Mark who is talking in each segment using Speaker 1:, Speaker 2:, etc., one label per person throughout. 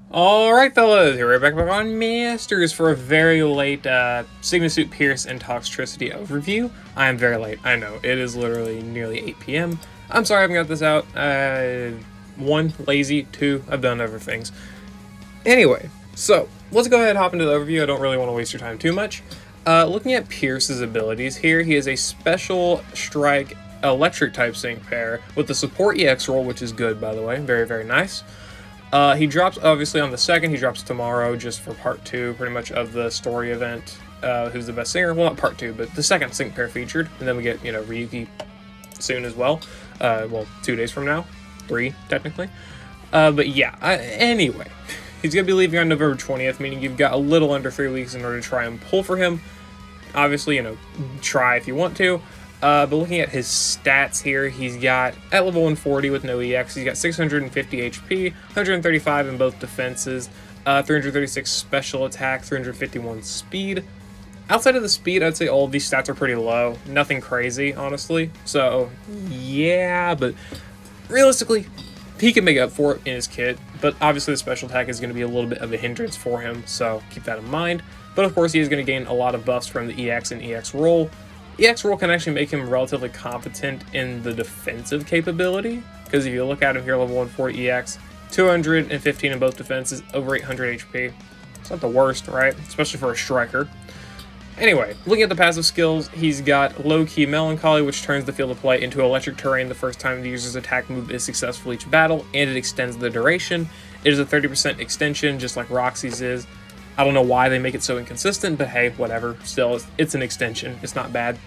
Speaker 1: Alright fellas, here we're back on Masters for a very late Sygna Pierce and Toxtricity overview. I am very late, I know, it is literally nearly 8 p.m. I'm sorry I haven't got this out. 1, lazy, 2, I've done other things. Anyway, so let's go ahead and hop into the overview. I don't really want to waste your time too much. Looking at Pierce's abilities here, he is a special strike electric type sync pair with the support EX roll, which is good by the way, very, very nice. He drops, obviously, on the 2nd. He drops tomorrow just for part 2, pretty much, of the story event. Who's the best singer? Well, not part 2, but the 2nd sync pair featured. And then we get, Ryuki soon as well. Well, 2 days from now. 3, technically. But yeah, anyway. He's going to be leaving on November 20th, meaning you've got a little under 3 weeks in order to try and pull for him. Obviously, try if you want to. But looking at his stats here, he's got, at level 140 with no EX, he's got 650 HP, 135 in both defenses, 336 special attack, 351 speed. Outside of the speed, I'd say all of these stats are pretty low. Nothing crazy, honestly. So, yeah, but realistically, he can make up for it in his kit, but obviously the special attack is going to be a little bit of a hindrance for him, so keep that in mind. But of course, he is going to gain a lot of buffs from the EX and EX roll. EX roll can actually make him relatively competent in the defensive capability, because if you look at him here, level 140 EX, 215 in both defenses, over 800 HP. It's not the worst, right? Especially for a striker. Anyway, looking at the passive skills, he's got low-key melancholy, which turns the field of play into electric terrain the first time the user's attack move is successful each battle, and it extends the duration. It is a 30% extension, just like Roxy's is. I don't know why they make it so inconsistent, but hey, whatever. Still, it's an extension. It's not bad.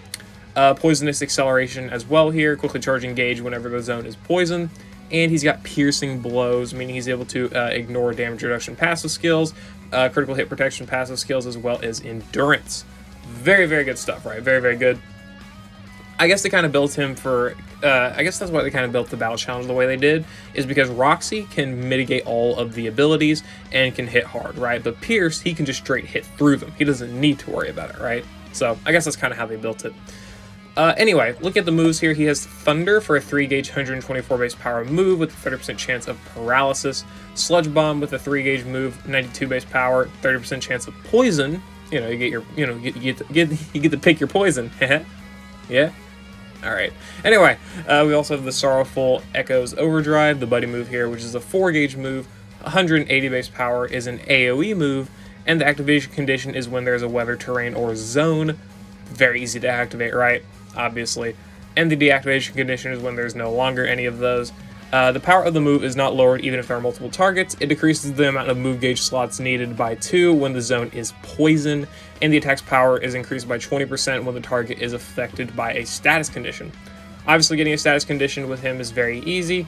Speaker 1: Poisonous acceleration as well here. Quickly charging gauge whenever the zone is poisoned. And he's got piercing blows, meaning he's able to ignore damage reduction passive skills, critical hit protection passive skills, as well as endurance. Very, very good stuff, right? Very, very good. I guess they kind of built him for, I guess that's why they kind of built the battle challenge the way they did, is because Roxy can mitigate all of the abilities and can hit hard, right? But Pierce, he can just straight hit through them. He doesn't need to worry about it, right? So I guess that's kind of how they built it. Anyway, look at the moves here. He has Thunder for a 3-gauge 124 base power move with a 30% chance of paralysis. Sludge Bomb with a 3-gauge move, 92 base power, 30% chance of poison. You get your, you get to pick your poison. Yeah. All right. Anyway, we also have the Sorrowful Echoes Overdrive, the buddy move here, which is a 4-gauge move, 180 base power, is an AoE move, and the activation condition is when there's a weather, terrain, or zone. Very easy to activate, right? Obviously. And the deactivation condition is when there's no longer any of those. The power of the move is not lowered even if there are multiple targets. It decreases the amount of move gauge slots needed by 2 when the zone is poisoned, and the attack's power is increased by 20% when the target is affected by a status condition. Obviously, getting a status condition with him is very easy.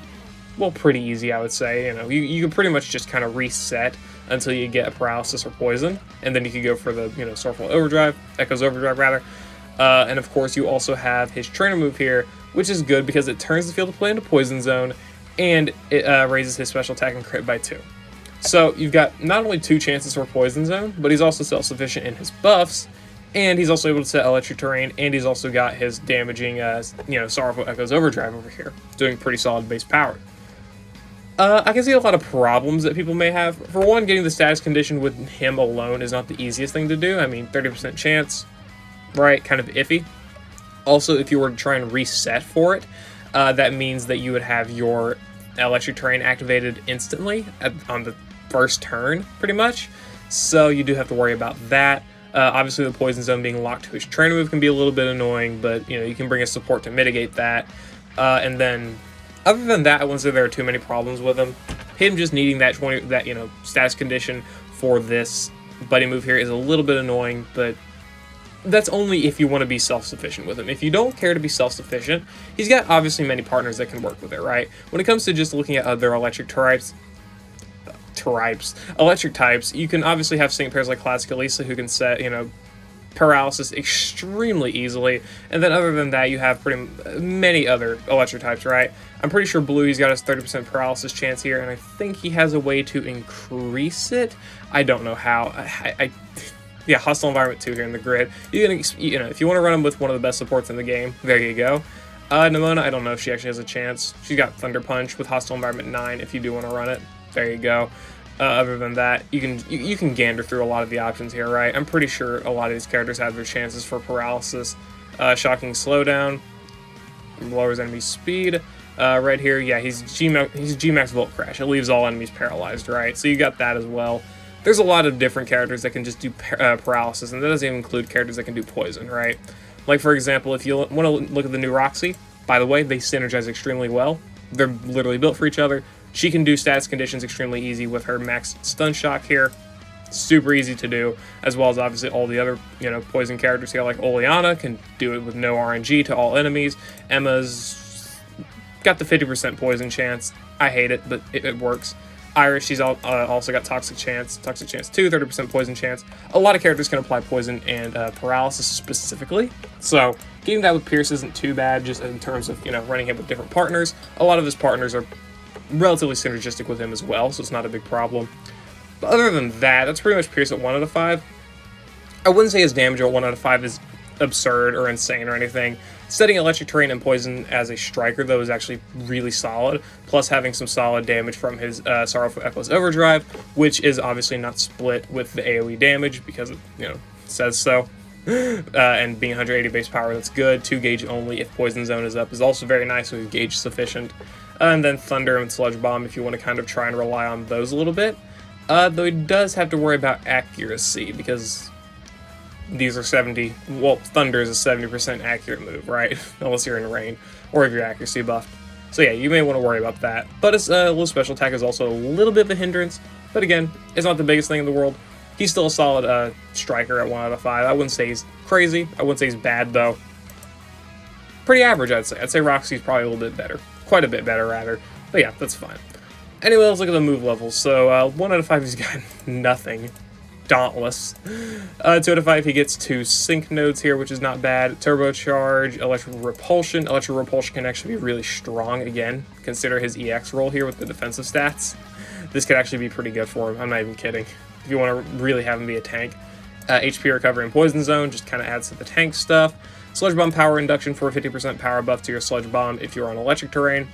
Speaker 1: Well, pretty easy, I would say. You can pretty much just kind of reset until you get a paralysis or poison, and then you can go for the, Sorrowful Overdrive, Echoes Overdrive, rather. And of course, you also have his trainer move here, which is good because it turns the field of play into Poison Zone, and it raises his special attack and crit by 2. So you've got not only 2 chances for Poison Zone, but he's also self-sufficient in his buffs, and he's also able to set Electric Terrain, and he's also got his damaging, Sorrowful Echoes Overdrive over here, doing pretty solid base power. I can see a lot of problems that people may have. For one, getting the status condition with him alone is not the easiest thing to do. I mean, 30% chance, right? Kind of iffy. Also, if you were to try and reset for it, that means that you would have your electric terrain activated instantly on the first turn, pretty much. So you do have to worry about that. Obviously, the poison zone being locked to his trainer move can be a little bit annoying, but you can bring a support to mitigate that. And then, other than that, I wouldn't say there are too many problems with him. Him just needing that status condition for this buddy move here is a little bit annoying, but that's only if you want to be self-sufficient with him. If you don't care to be self-sufficient, he's got obviously many partners that can work with it, right? When it comes to just looking at other electric types, you can obviously have sync pairs like Classic Elisa who can set, paralysis extremely easily, and then other than that, you have pretty many other electric types, right? I'm pretty sure Blue, he's got his 30% paralysis chance here, and I think he has a way to increase it. I don't know how. Yeah, Hostile Environment 2 here in the grid. You can, if you want to run him with one of the best supports in the game, there you go. Nimona, I don't know if she actually has a chance. She's got Thunder Punch with Hostile Environment 9 if you do want to run it. There you go. Other than that, you can gander through a lot of the options here, right? I'm pretty sure a lot of these characters have their chances for paralysis. Shocking slowdown, lowers enemy speed. Right here, yeah, he's G-Max Volt Crash. It leaves all enemies paralyzed, right? So you got that as well. There's a lot of different characters that can just do paralysis, and that doesn't even include characters that can do poison, right? Like, for example, if you want to look at the new Roxy, by the way, they synergize extremely well. They're literally built for each other. She can do status conditions extremely easy with her max stun shock here. Super easy to do, as well as obviously all the other, poison characters here, like Oleana can do it with no RNG to all enemies. Emma's got the 50% poison chance. I hate it, but it works. Iris, she's also got Toxic Chance 2, 30% poison chance. A lot of characters can apply poison and paralysis specifically. So getting that with Pierce isn't too bad, just in terms of, running him with different partners. A lot of his partners are relatively synergistic with him as well, so it's not a big problem. But other than that, that's pretty much Pierce at 1 out of 5. I wouldn't say his damage at 1 out of 5 is absurd or insane or anything. Setting Electric Terrain and Poison as a striker, though, is actually really solid, plus having some solid damage from his Sorrowful Echo's Overdrive, which is obviously not split with the AoE damage, because it, says so. And being 180 base power, that's good. 2 gauge only if Poison Zone is up is also very nice, so gauge sufficient. And then Thunder and Sludge Bomb if you want to kind of try and rely on those a little bit. Though he does have to worry about accuracy, because these are 70, well, Thunder is a 70% accurate move, right? Unless you're in rain, or if you're accuracy buffed. So yeah, you may want to worry about that. But his low special attack is also a little bit of a hindrance, but again, it's not the biggest thing in the world. He's still a solid striker at 1 out of 5. I wouldn't say he's crazy, I wouldn't say he's bad, though. Pretty average, I'd say. I'd say Roxy's probably a little bit better. Quite a bit better, rather. But yeah, that's fine. Anyway, let's look at the move levels. So, 1 out of 5, he's got nothing. Dauntless. 2 out of 5, he gets 2 sync nodes here, which is not bad. Turbocharge, Electrical Repulsion. Electrical Repulsion can actually be really strong, again. Consider his EX roll here with the defensive stats. This could actually be pretty good for him, I'm not even kidding. If you want to really have him be a tank. HP Recovery and Poison Zone just kind of adds to the tank stuff. Sludge Bomb Power Induction for a 50% power buff to your Sludge Bomb if you're on electric terrain.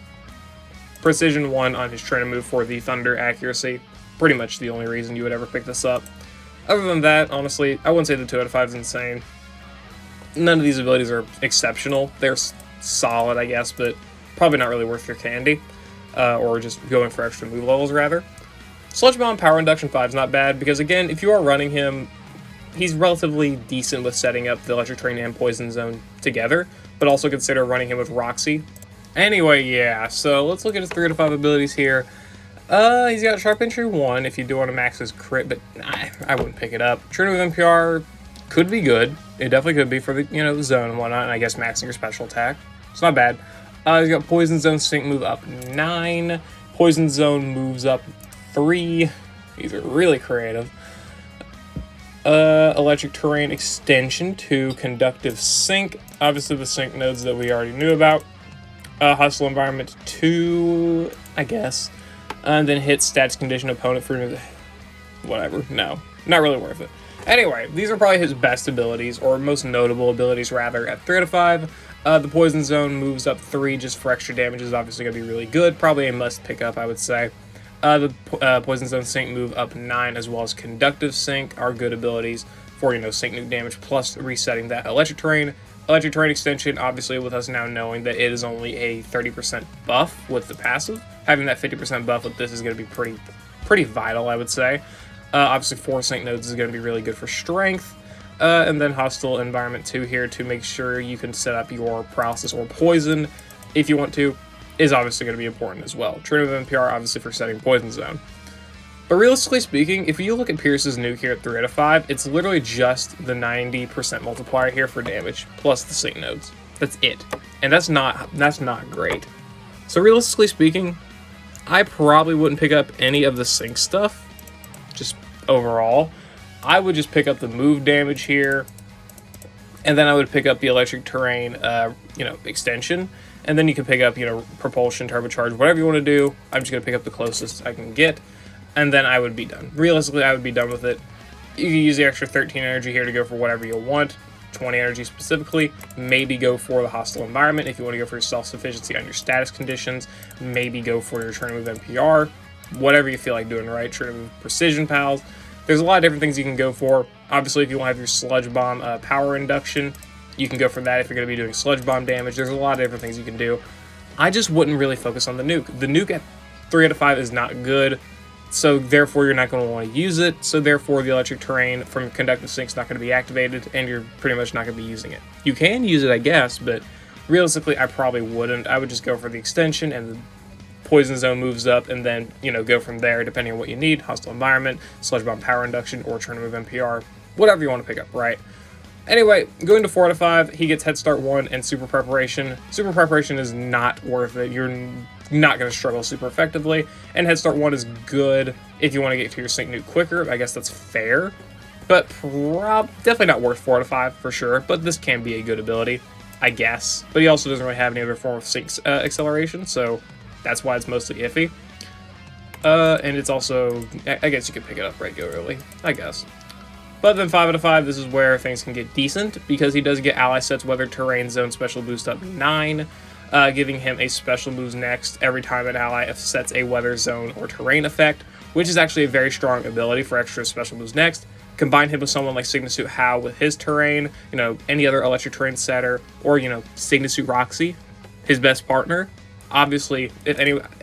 Speaker 1: Precision 1 on his trainer move for the Thunder accuracy. Pretty much the only reason you would ever pick this up. Other than that, honestly, I wouldn't say the 2 out of 5 is insane. None of these abilities are exceptional. They're solid, I guess, but probably not really worth your candy. Or just going for extra move levels, rather. Sludge Bomb Power Induction 5 is not bad, because again, if you are running him, he's relatively decent with setting up the Electric Terrain and Poison Zone together, but also consider running him with Roxy. Anyway, yeah, so let's look at his 3 out of 5 abilities here. He's got Sharp Entry 1 if you do want to max his crit, but I wouldn't pick it up. Trigger with NPR could be good. It definitely could be for the, the zone and whatnot, and I guess maxing your special attack. It's not bad. He's got Poison Zone Sync move up 9. Poison Zone moves up 3. These are really creative. Electric Terrain Extension 2. Conductive Sync. Obviously the sync nodes that we already knew about. Hostile Environment 2, I guess. And then hit stats condition opponent for whatever. No, not really worth it. Anyway, these are probably his best abilities, or most notable abilities, rather, at 3 out of 5. The Poison Zone moves up 3 just for extra damage is obviously going to be really good. Probably a must pick up, I would say. The Poison Zone Sync move up 9, as well as Conductive Sync are good abilities for, sync nuke damage, plus resetting that Electric Terrain. Electric Terrain Extension, obviously, with us now knowing that it is only a 30% buff with the passive. Having that 50% buff with this is going to be pretty vital, I would say. Obviously, 4 sync nodes is going to be really good for strength. And then Hostile Environment 2 here to make sure you can set up your Paralysis or Poison, if you want to, is obviously going to be important as well. Trigger with NPR, obviously, for setting Poison Zone. But realistically speaking, if you look at Pierce's nuke here at 3 out of 5, it's literally just the 90% multiplier here for damage, plus the sync nodes. That's it. And that's not great. So realistically speaking, I probably wouldn't pick up any of the sync stuff, just overall. I would just pick up the move damage here, and then I would pick up the Electric Terrain, extension, and then you can pick up, Propulsion, Turbocharge, whatever you want to do. I'm just going to pick up the closest I can get. And then I would be done. Realistically, I would be done with it. You can use the extra 13 energy here to go for whatever you want. 20 energy specifically. Maybe go for the Hostile Environment if you want to go for your self-sufficiency on your status conditions. Maybe go for your turn move NPR. whatever you feel like doing, right? Trying to move precision pals. There's a lot of different things you can go for. Obviously, if you want to have your Sludge Bomb power induction, you can go for that if you're going to be doing Sludge Bomb damage. There's a lot of different things you can do. I just wouldn't really focus on the nuke. The nuke at 3 out of 5 is not good, so therefore you're not going to want to use it, so therefore the electric terrain from Conductive Sync is not going to be activated, and you're pretty much not going to be using it. You can use it, I guess, but realistically I probably wouldn't. I would just go for the extension, and the Poison Zone moves up, and then, you know, go from there depending on what you need. Hostile Environment, Sludge Bomb Power Induction, or Turn to Move NPR, whatever you want to pick up, right? Anyway, going to 4 out of 5, he gets Head Start 1 and Super Preparation. Super Preparation is not worth it. You're not going to struggle super effectively. And Head Start 1 is good if you want to get to your Sync Nuke quicker. I guess that's fair. But definitely not worth 4 out of 5 for sure. But this can be a good ability, I guess. But he also doesn't really have any other form of Sync acceleration, so that's why it's mostly iffy. And it's also, I guess you could pick it up regularly, I guess. But then 5 out of 5, this is where things can get decent, because he does get Ally Sets Weather Terrain Zone Special Boost up 9, giving him a Special Moves Next every time an ally sets a Weather Zone or Terrain effect, which is actually a very strong ability for extra Special Moves Next. Combine him with someone like Sygna Suit How with his terrain, you know, any other Electric Terrain setter, or, you know, Sygna Suit Roxy, his best partner. Obviously,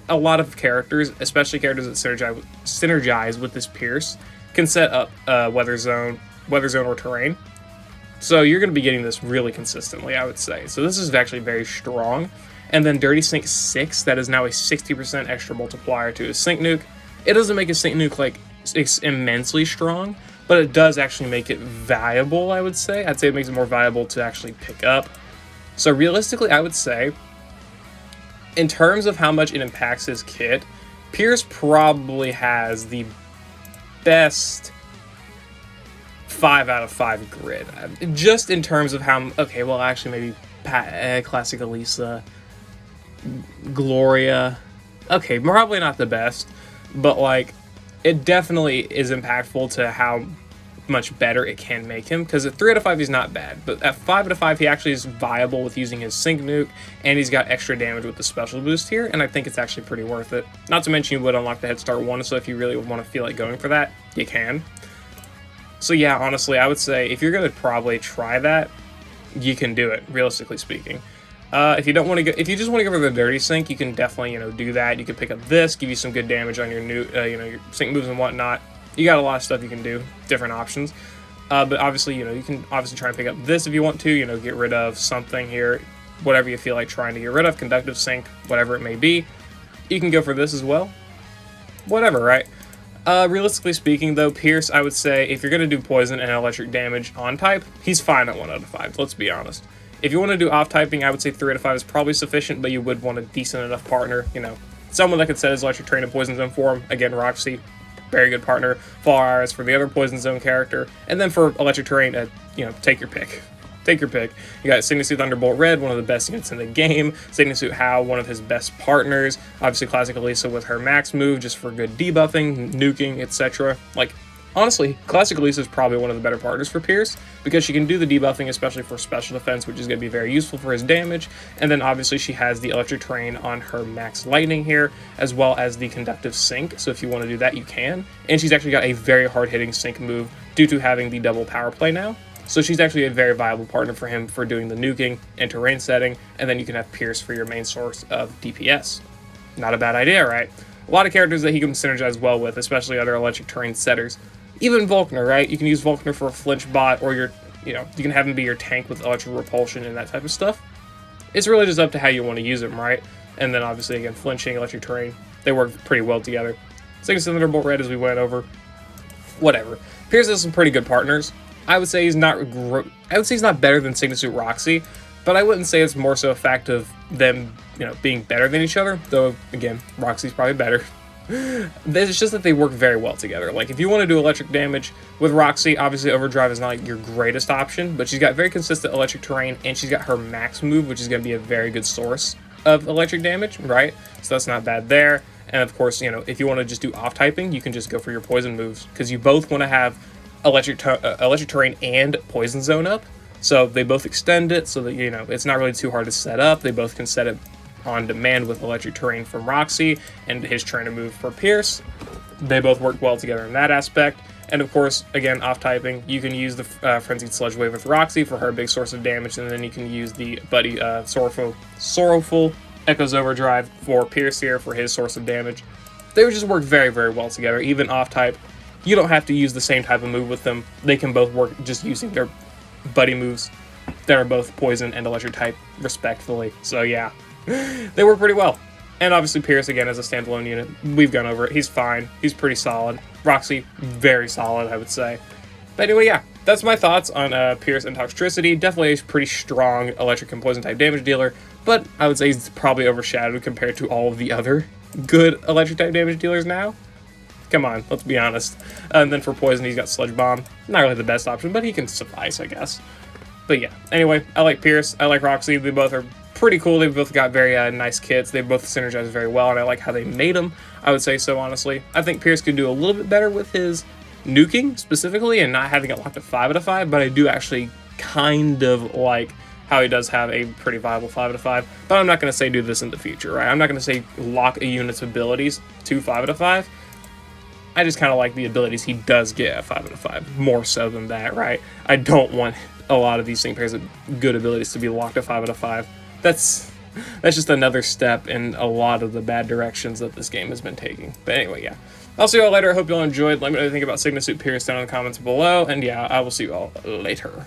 Speaker 1: a lot of characters, especially characters that synergize with this Pierce, can set up weather zone or terrain. So you're going to be getting this really consistently, I would say. So this is actually very strong. And then Dirty Sync 6, that is now a 60% extra multiplier to his Sync Nuke. It doesn't make his Sync Nuke like immensely strong, but it does actually make it valuable, I would say. I'd say it makes it more valuable to actually pick up. So realistically, I would say, in terms of how much it impacts his kit, Piers probably has the best 5 out of 5 grid, just in terms of how, okay, well, actually, maybe Classic Elisa, Gloria, okay, probably not the best, but, like, it definitely is impactful to how much better it can make him, because at 3 out of 5 he's not bad, but at 5 out of 5 he actually is viable with using his Sync Nuke, and he's got extra damage with the special boost here, and I think it's actually pretty worth it. Not to mention you would unlock the Head Start 1, so if you really want to feel like going for that, you can. So yeah, honestly, I would say if you're going to probably try that, you can do it, realistically speaking. If you don't want to go, if you just want to go for the Dirty Sync, you can definitely, you know, do that. You can pick up this, give you some good damage on your new, you know, your Sync moves and whatnot. You got a lot of stuff you can do, different options. But obviously, you know, you can obviously try and pick up this if you want to, you know, get rid of something here, whatever you feel like trying to get rid of, Conductive Sync, whatever it may be. You can go for this as well. Whatever, right? Realistically speaking, though, Pierce, I would say, if you're going to do poison and electric damage on type, he's fine at 1 out of 5, let's be honest. If you want to do off-typing, I would say 3 out of 5 is probably sufficient, but you would want a decent enough partner, you know, someone that could set his electric terrain and poison zone for him. Again, Roxy, very good partner. Fall Iris for the other poison zone character, and then for electric terrain, you know, take your pick. Take your pick. You got Sygna Suit Thunderbolt Red, one of the best units in the game. Sygna Suit How, one of his best partners. Obviously, Classic Elisa with her max move, just for good debuffing, nuking, etc. Like, honestly, Classic Elisa is probably one of the better partners for Pierce, because she can do the debuffing, especially for special defense, which is going to be very useful for his damage. And then obviously she has the electric terrain on her max lightning here, as well as the conductive sync. So if you want to do that, you can. And she's actually got a very hard-hitting sync move due to having the double power play now. So she's actually a very viable partner for him for doing the nuking and terrain setting, and then you can have Pierce for your main source of DPS. Not a bad idea, right? A lot of characters that he can synergize well with, especially other electric terrain setters. Even Volkner, right? You can use Volkner for a flinch bot, or you can have him be your tank with electric repulsion and that type of stuff. It's really just up to how you want to use him, right? And then obviously, again, flinching, electric terrain, they work pretty well together. Sygna Thunderbolt Red, as we went over. Whatever. Pierce has some pretty good partners. I would say he's not better than Sygna Suit Roxy, but I wouldn't say it's more so a fact of them, being better than each other. Though again, Roxy's probably better. It's just that they work very well together. Like, if you want to do electric damage with Roxy, obviously Overdrive is not like your greatest option, but she's got very consistent electric terrain, and she's got her max move, which is going to be a very good source of electric damage, right? So that's not bad there. And of course, if you want to just do off-typing, you can just go for your poison moves, because you both want to have electric terrain and poison zone up, so they both extend it so that it's not really too hard to set up. They both can set it on demand with Electric Terrain from Roxy and his trainer move for Pierce. They both work well together in that aspect. And of course, again, off-typing, you can use the Frenzied Sludge Wave with Roxy for her big source of damage, and then you can use the Buddy Sorrowful Echo's Overdrive for Pierce here for his source of damage. They would just work very, very well together, even off-type. You don't have to use the same type of move with them. They can both work just using their buddy moves that are both poison and electric type, respectively. So yeah, they work pretty well. And obviously Pierce, again, as a standalone unit, we've gone over it. He's fine. He's pretty solid. Roxy, very solid, I would say. But anyway, yeah, that's my thoughts on Pierce and Toxtricity. Definitely a pretty strong electric and poison type damage dealer, but I would say he's probably overshadowed compared to all of the other good electric type damage dealers now. Come on, let's be honest. And then for poison, he's got Sludge Bomb. Not really the best option, but he can suffice, I guess. But yeah, anyway, I like Pierce. I like Roxy. They both are pretty cool. They've both got very nice kits. They both synergize very well, and I like how they made them. I would say so, honestly. I think Pierce could do a little bit better with his nuking, specifically, and not having it locked at 5 out of 5, but I do actually kind of like how he does have a pretty viable 5 out of 5. But I'm not going to say do this in the future, right? I'm not going to say lock a unit's abilities to 5 out of 5. I just kind of like the abilities he does get at 5 out of 5, more so than that, right? I don't want a lot of these Sygna pairs with good abilities to be locked at 5 out of 5. That's just another step in a lot of the bad directions that this game has been taking. But anyway, yeah. I'll see you all later. I hope you all enjoyed. Let me know what you think about Sygna Pierce down in the comments below. And yeah, I will see you all later.